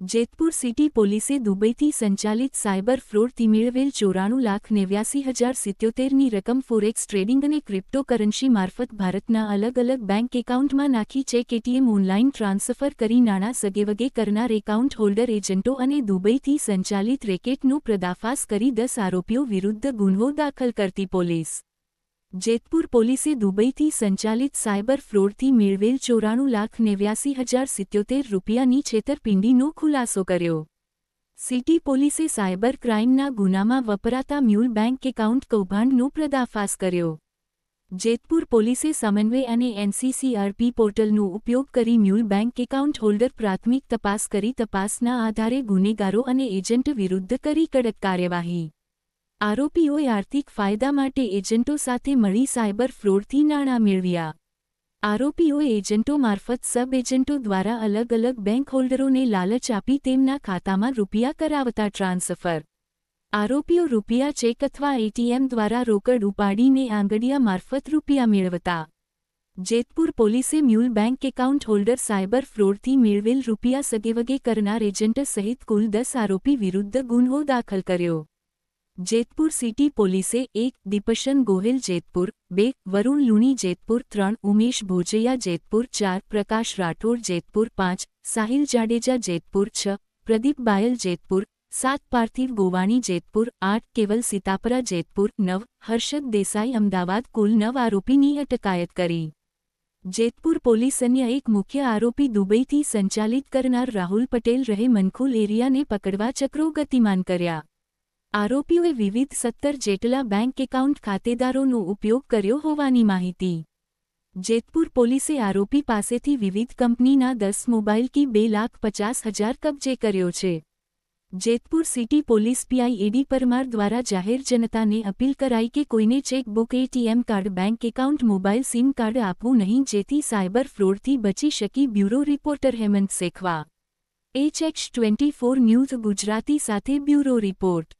Jetpur city પોલીસે દુબઈથી સંચાલિત cyber ફ્રોડથી મેળવેલ 94,89,077ની રકમ ફોરેક્સ ટ્રેડિંગ અને ક્રિપ્ટોકરન્સી મારફત ભારતના અલગ અલગ બેંક એકાઉન્ટમાં નાખી ચેક એટીએમ ઓનલાઈન ટ્રાન્સફર કરી નાણાં સગેવગે કરનાર એકાઉન્ટ હોલ્ડર એજન્ટો અને દુબઈથી સંચાલિત રેકેટનો પર્દાફાશ કરી 10 આરોપીઓ વિરુદ્ધ ગુન્હો દાખલ કરતી પોલીસ જેતપુર પોલીસે દુબઈથી સંચાલિત સાયબર ફ્રોડથી મેળવેલ 94,89,077 રૂપિયાની છેતરપિંડીનો ખુલાસો કર્યો. સિટી પોલીસે સાયબર ક્રાઇમના ગુનામાં વપરાતા મ્યુલ બેંક એકાઉન્ટ કૌભાંડનો પર્દાફાશ કર્યો. જેતપુર પોલીસે સમન્વય અને એનસીસીઆરપી પોર્ટલનો ઉપયોગ કરી મ્યુલ બેંક એકાઉન્ટ હોલ્ડર પ્રાથમિક તપાસ કરી તપાસના આધારે ગુનેગારો અને એજન્ટ વિરુદ્ધ કરી કડક કાર્યવાહી. આરોપીઓએ આર્થિક ફાયદા માટે એજન્ટો સાથે મળી સાયબર ફ્રોડથી નાણાં મેળવ્યા. આરોપીઓએ એજન્ટો મારફત સબ એજન્ટો દ્વારા અલગ અલગ બેંક હોલ્ડરોને લાલચ આપી તેમના ખાતામાં રૂપિયા કરાવતા ટ્રાન્સફર. આરોપીઓ રૂપિયા ચેક અથવા એટીએમ દ્વારા રોકડ ઉપાડીને આંગડિયા મારફત રૂપિયા મેળવતા. જેતપુર પોલીસે mule bank account holder cyber ફ્રોડથી મેળવેલ રૂપિયા સગેવગે કરનાર એજન્ટ સહિત કુલ 10 આરોપી વિરુદ્ધ ગુન્હો દાખલ કર્યો. જેતપુર સિટી પોલીસે 1 દીપશન ગોહિલ જેતપુર, 2 વરુણ લુણી જેતપુર, 3 ઉમેશ ભોજૈયા જેતપુર, 4 પ્રકાશ રાઠોડ જેતપુર, 5 સાહિલ જાડેજા જેતપુર, 6 પ્રદીપ બાયલ જેતપુર, 7 પાર્થિવ ગોવાણી જેતપુર, 8 કેવલ સીતાપરા જેતપુર, 9 હર્ષદ દેસાઈ અમદાવાદ કુલ 9 આરોપીની અટકાયત કરી. જેતપુર પોલીસ અન્ય એક મુખ્ય આરોપી દુબઈથી સંચાલિત કરનાર રાહુલ પટેલ રહે મનખુલ એરિયાને પકડવા ચક્રો ગતિમાન કર્યા. આરોપીઓએ વિવિધ 17 જેટલા બેંક એકાઉન્ટ ખાતેદારોનો ઉપયોગ કર્યો હોવાની માહિતી. જેતપુર પોલીસે આરોપી પાસેથી વિવિધ કંપનીના 10 મોબાઈલ કી 2,50,000 કબજે કર્યો છે. જેતપુર સિટી પોલીસ પીઆઈ એડી પરમાર દ્વારા જાહેર જનતાને અપીલ કરાઈ કે કોઈને chequebook ATM card bank account mobile sim card આપવું નહીં જેથી સાયબર ફ્રોડથી બચી શકી. Bureau reporter Hemant Shekhwa, HX24 news Gujarati સાથે બ્યુરો રિપોર્ટ.